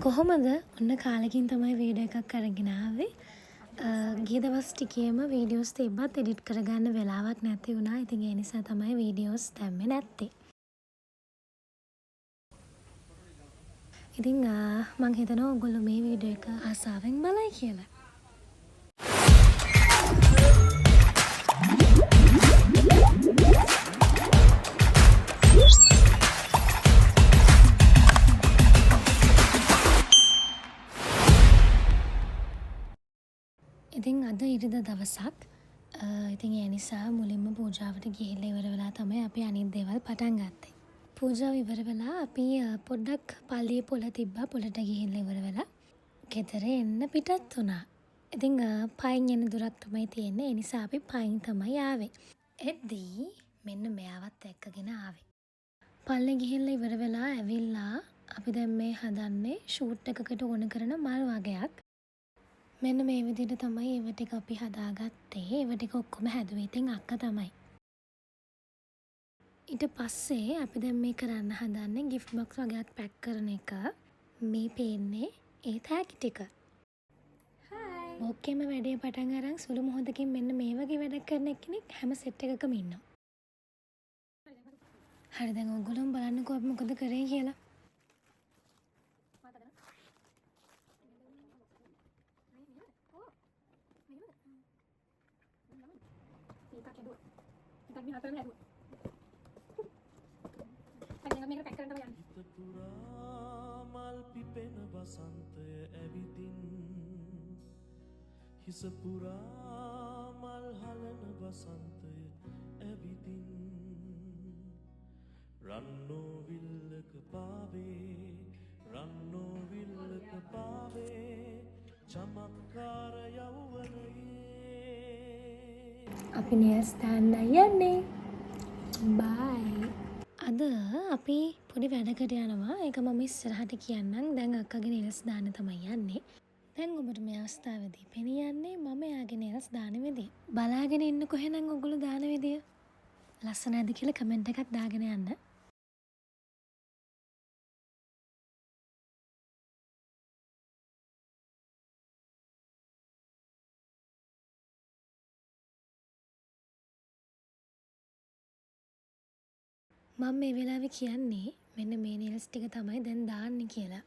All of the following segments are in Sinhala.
කොහොමද ඔන්න කාලෙකින් තමයි වීඩියෝ එකක් අරගෙන ආවේ. ගිය දවස් ටිකේම වීඩියෝස් තිබ්බත් එඩිට් කරගන්න වෙලාවක් නැති වුණා. ඉතින් ඒ නිසා තමයි වීඩියෝස් දැම්මේ නැත්තේ. ඉතින් මං හිතනවා ඔයගොල්ලෝ මේ වීඩියෝ එක ආසාවෙන් බලයි කියලා. ඉතින් අද ඉරිදා දවසක්. ඉතින් ඒ නිසා මුලින්ම පූජාවට ගිහිල්ලා ඉවර වෙලා තමයි අපි අනිත් දේවල් පටන් ගත්තේ. පූජාව ඉවර වෙලා අපි පොඩ්ඩක් පල්ලියේ පොළ තිබ්බා. පොළට ගිහිල්ලා ඉවර වෙලා ගෙදර එන්න පිටත් වුණා. ඉතින් පයින් යන දුරක් තමයි තියෙන්නේ. ඒ නිසා අපි පයින් තමයි ආවේ. එද්දී මෙන්න මෙයාවත් එක්කගෙන ආවේ. පල්ලේ ගිහිල්ලා ඉවර වෙලා ඇවිල්ලා අපි දැන් මේ හදන්නේ ෂූට් එකකට ඕන කරන මල් වගයක්. මෙන්න මේ විදිහට තමයි ඒව ටික අපි හදාගත්තේ. ඒව ටික ඔක්කොම හැදුවේ ඉතින් අක්කා තමයි. ඊට පස්සේ අපි දැන් මේ කරන්න හදන්නේ gift box වගේක් පැක් කරන එක. මේ පේන්නේ ඒ තෑගි ටික. හායි. ඔක්කොම වැඩේ පටන් අරන් සුළු මොහොතකින් මෙන්න මේ වගේ වැඩක් කරන කෙනෙක් හැම සෙට් එකකම ඉන්නවා. හරි දැන් ඔයගොල්ලෝ බලන්නකෝ අපි මොකද කරේ කියලා. මල් පිපෙන වසන්තය ඇවිදින් හිස පුරා මල් හලන වසන්තය ඇවිදින් රන්නෝ විල්ලක පාවේ රන්නෝ විල්ලක පාවේ චමත්කාර යෞවනයේ අපි නේල්ස් දාන්න යන්නේ. බයි. අද අපි පොඩි වැඩකට යනවා. ඒක මම ඉස්සරහට කියන්නම්. දැන් අක්කගේ නේල්ස් දාන්න තමයි යන්නේ. දැන් ඔබට මේ අවස්ථාවේදී පෙනියන්නේ මම එයාගේ නේල්ස් දාන විදිය. බලාගෙන ඉන්නකො එහෙනම් ඔයගොල්ලෝ දාන විදිය. ලස්සන නැද්ද කියලා කමෙන්ට් එකක් දාගෙන යන්න. මම මේ වෙලාවේ කියන්නේ මෙන්න මේ නේල්ස් ටික තමයි දැන් දාන්නේ කියලා.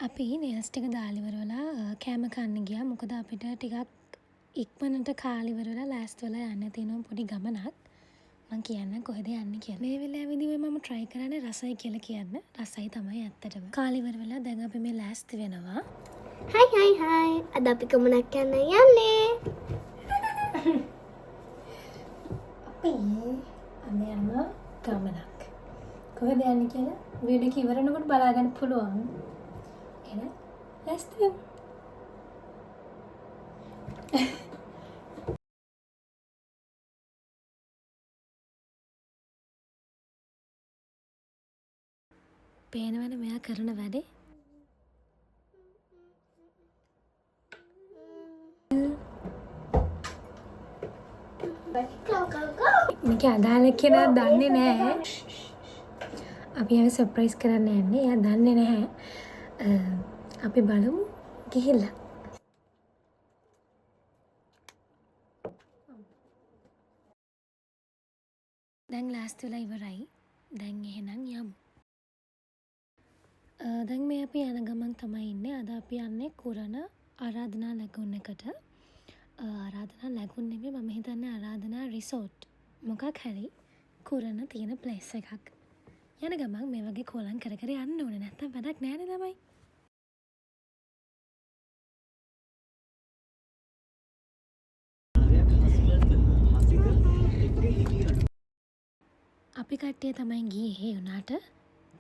අපි නේල්ස් ටික දාලා ඉවර වෙලා කෑම කන්න ගියා. මොකද අපිට ටිකක් ඉක්මනට කාලේ ඉවර වෙලා ලෑස්ති වෙලා යන්න තියෙනවා පොඩි ගමනක්. මං කියන්නම් කොහෙද යන්නේ කියලා. මේ වෙලාවේදී මම try කරන්නේ රසයි කියලා කියන්න. රසයි තමයි ඇත්තටම. කාලේ ඉවර වෙලා දැන් අපි මේ ලෑස්ති වෙනවා. හයි අද අපි ගමනක් යන්න යන්නේ. අපි අද යනවා ගමනක්. කොහෙද යන්නේ කියලා වීඩියෝ එක ඉවර වෙනකොට බලා ගන්න පුළුවන්. එහෙනම් ලෑස්ති වෙමු. පේනවනේ මෙයා කරන වැඩේ. මේක අදාළ කෙනා දන්නේ නැහැ. අපි ආව සර්ප්‍රයිස් කරන්න යන්නේ. එයා දන්නේ නැහැ. අපි බලමු ගිහිල්ලා. දැන් ලෑස්ති වෙලා ඉවරයි. දැන් එහෙනම් යමු. දැන් මේ අපි යන ගමන් තමයි ඉන්නේ. අද අපි යන්නේ කුරණ ආරාධනා ලැගුන් එකට. ආරාධනා ලැගුන් නෙමෙයි මම හිතන්නේ ආරාධනා රිසෝට්. මොකක් හරි කුරණ තියෙන ප්ලේස් එකක්. යන ගමන් මේ වගේ කෝලම් කර කර යන්න ඕනේ. නැත්තම් වැඩක් නෑනේ තමයි. අපි කට්ටිය තමයි ගියේ උනාට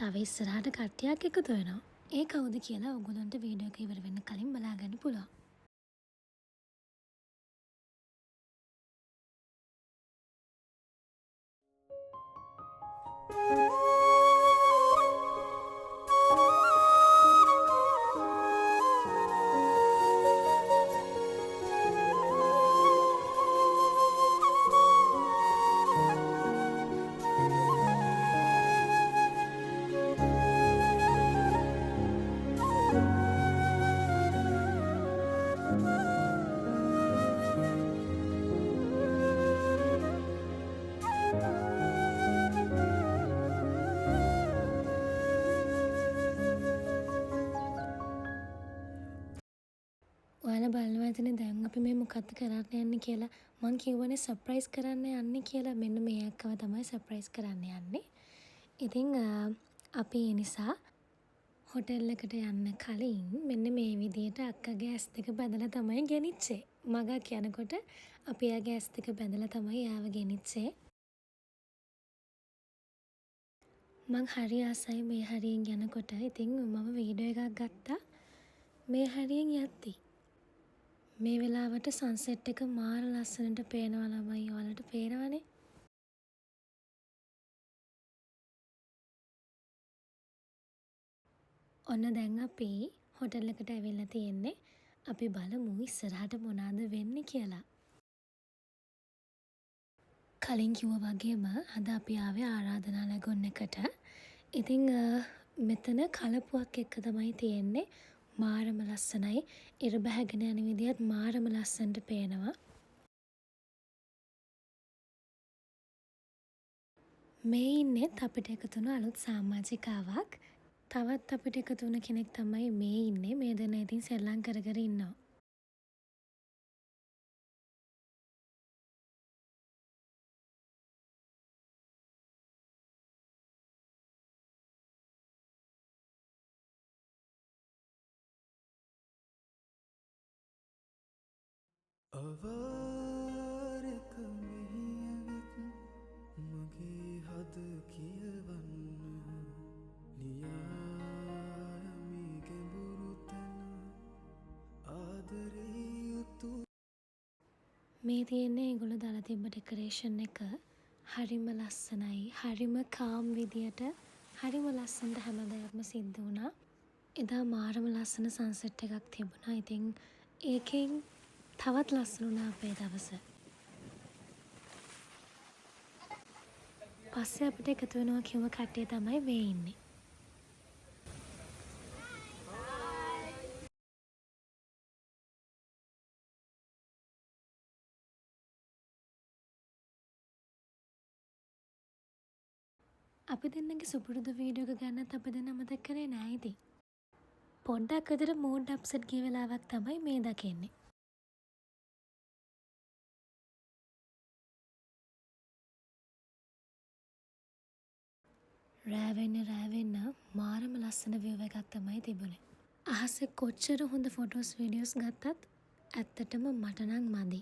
තව ඉස්සරහට කට්ටියක් එකතු වෙනවා. ඒ කවුද කියලා ඔයගොල්ලන්ට වීඩියෝ එක ඉවර වෙන්න කලින් බලා ගන්න පුළුවන්. ඔයාලා බලනවා ඇතිනේ දැන් අපි මේ මොකක්ද කරන්න යන්නේ කියලා. මං කිව්වනේ සර්ප්‍රයිස් කරන්න යන්නේ කියලා. මෙන්න මේ අක්කව තමයි සර්ප්‍රයිස් කරන්න යන්නේ. ඉතින් අපි ඒ නිසා හොටෙල් එකට යන්න කලින් මෙන්න මේ විදියට අක්කගේ ඇස් දෙක බැඳලා තමයි ගෙනිච්චේ. මගක් යනකොට අපි එයාගේ ඇස් දෙක බැඳලා තමයි එයාව ගෙනිච්චේ. මං හරි ආසයි මේ හරියෙන් යනකොට. ඉතින් මම වීඩියෝ එකක් ගත්තා මේ හරියෙන් යද්දි. මේ වෙලාවට සන්සෙට් එක මාර ලස්සනට පේනවා ළමයි. ඔයාලට පේනවනේ. ඔන්න දැන් අපි හොටෙල් එකට ඇවිල්ලා තියෙන්නේ. අපි බලමු ඉස්සරහට මොනවද වෙන්නේ කියලා. කලින් කිව්වා වගේම අද අපි ආවේ ආරාධනා ලැගොන් එකට. ඉතින් මෙතන කලපුවක් එක්ක තමයි තියෙන්නේ. මාරම ලස්සනයි. ඉර බැහැගෙන යන විදියත් මාරම ලස්සනට පේනවා. මේ ඉන්නෙත් අපිට එකතු වුණු අලුත් සාමාජිකාවක්. තවත් අපිට එකතු වුණ කෙනෙක් තමයි මේ ඉන්නේ. මේ දෙන්නා ඉතින් සෙල්ලම් කර කර ඉන්නවා. අවාරක මෙහිඇවිත් මගේ හද කියවන්න නියායමි ගැඹුරු තැන ආදරේ යුතු මේ තියෙන්නේ ඒගොල්ලෝ දාලා තිබ්බ ඩෙකරේෂන් එක. හරිම ලස්සනයි. හරිම කාම් විදියට හරිම ලස්සනට හැම දෙයක්ම සිද්ධ වුණා. එදා මාරම ලස්සන සන්සෙට් එකක් තිබුණා. ඉතින් ඒකෙන් තවත් ලස්සන වුණා අපේ දවස. පස්සේ අපිට එකතු වෙනවා කිව්ව කට්ටිය තමයි මේ ඉන්නේ. අපි දෙන්නගේ සුපුරුදු වීඩියෝ එක ගන්නත් අපි දෙන්න අමතක කරේ නෑ ඉතින්. පොඩ්ඩක් විතර මූඩ් අප්සෙට් ගිය වෙලාවක් තමයි මේ දකින්නේ. රෑවෙන්න මාරම ලස්සන විව් එකක් තමයි තිබුණේ. අහසේ කොච්චර හොඳ ෆොටෝස් වීඩියෝස් ගත්තත් ඇත්තටම මට නම් මදි.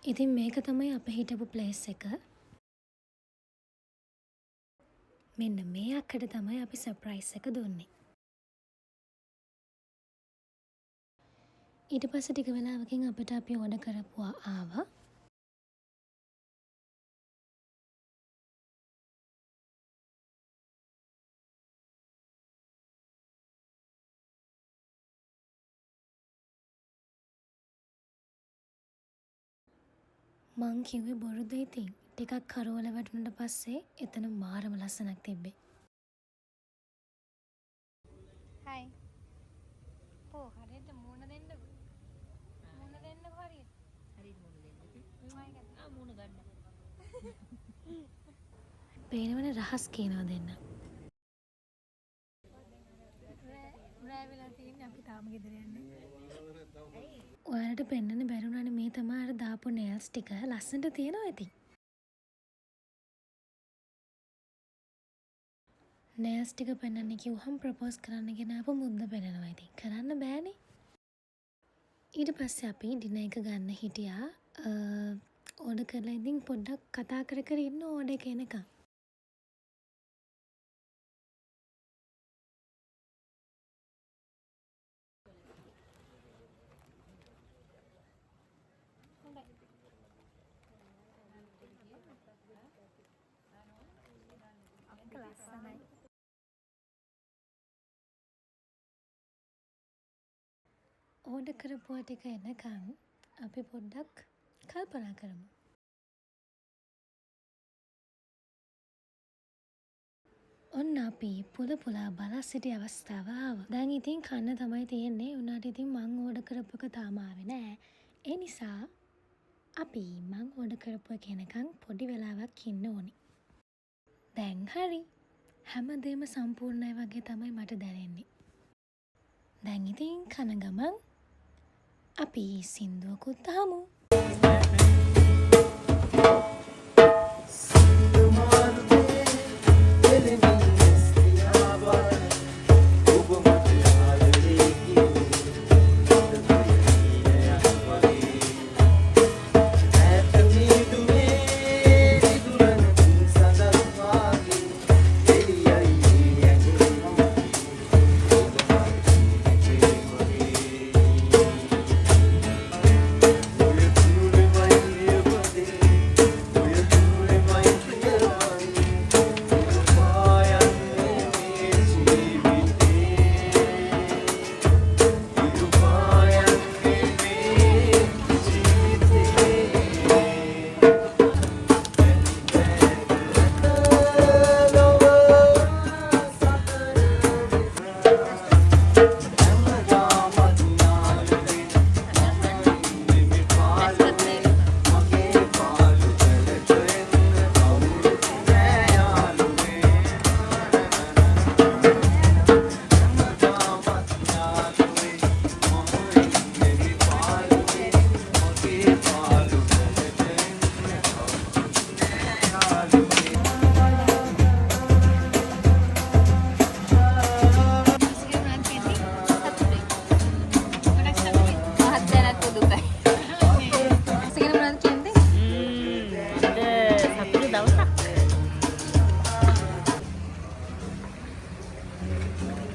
ඉතින් මේක තමයි අප හිටපු ප්ලේස් එක. මෙන්න මේ අක්කට තමයි අපි සර්ප්‍රයිස් එක දුන්නේ. ඊට පස්සේ ටික වෙලාවකින් අපිට අපි ඕඩර් කරපුවා ආවා. මං කිව්වේ බොරුද ඉතින්. ටිකක් කරවල වැටුණට පස්සේ එතන මාරම ලස්සනක් තිබ්බේ. හයි. ඕ හරියට මූණ දෙන්න. මූණ දෙන්න හරියට. හරියට මූණ දෙන්න. මූණ ගන්න. පේනවනේ රහස් කියනවා දෙන්න. රෑ වෙලා තියෙන්නේ අපි තාම ගෙදර යන්නේ. ඔයාලට පෙන්වන්න බැරි වුණානේ මේ තමයි අර දාපු නේල්ස් ටික ලස්සනට තියෙනවා ඉතින්. නේල්ස් ටික පෙන්වන්න කිව්වහම ප්‍රොපෝස් කරන්න ගෙන ආපු මුද්ද පෙන්වනවා ඉතින්. කරන්න බෑනේ. ඊට පස්සේ අපි ඩිනර් එක ගන්න හිටියා. ඕඩර් කරලා ඉතින් පොඩ්ඩක් කතා කර කර ඉන්න ඕඩර් එක එනකම්. අක්ක ලස්සනයි. ඕඩර් කරපුවා ටික එනකම් අපි පොඩ්ඩක් කල්පනා කරමු. ඔන්න අපි පුල පුලා බලා සිටි අවස්ථාව ආවා. දැන් ඉතින් කන්න තමයි තියෙන්නේ. උනාට ඉතින් මං ඕඩර් කරපු එක තාම ආවේ නෑ. ඒ නිසා අපි මං ඕඩර් කරපු එක එනකන් පොඩි වෙලාවක් ඉන්න ඕනි. දැන් හරි. හැමදේම සම්පූර්ණයි වගේ තමයි මට දැනෙන්නේ. දැන් ඉතින් කන ගමන් අපි සින්දුවකුත් අහමු.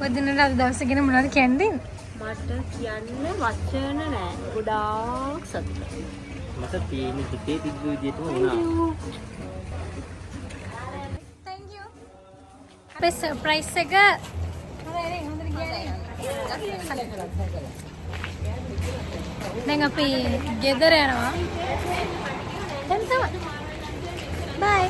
වදිනට අද දවස ගැන මොනවද කියන්නේ? මට කියන්න වචන නෑ. ගොඩාක් සතුටුයි. මට තියෙන හිතේ තිබ්බ විදිහටම වුණා. Thank you. අපේ සර්ප්‍රයිස් එක හොඳයි හොඳට ගියානේ. දැන් අපි ගෙදර යනවා. දැන් තමයි. Bye.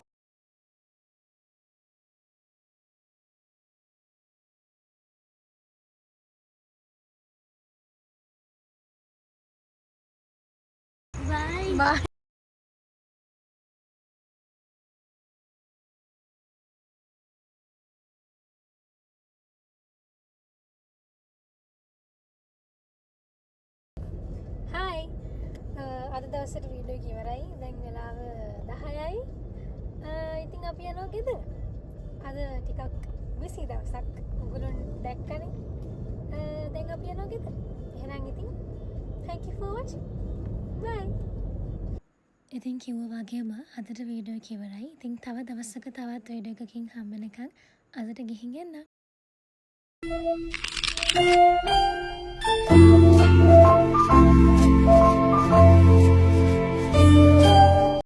Bye. Hi. අද දවසට වීඩියෝ එක ඉවරයි. දැන් වෙලාව 10යි. ඉතින් අපි යනවා ගෙදර. අද ටිකක් busy දවසක්. ඔයගොල්ලෝ දැක්කනේ. දැන් අපි යනවා ගෙදර. එහෙනම් ඉතින් thank you for watching. Bye. ඉතින් කිව්වා වගේම අදට වීඩියෝ එක ඉවරයි. ඉතින් තව දවසක තවත් වීඩියෝ එකකින් හම්බ වෙනකන් අදට ගිහින් එන්න.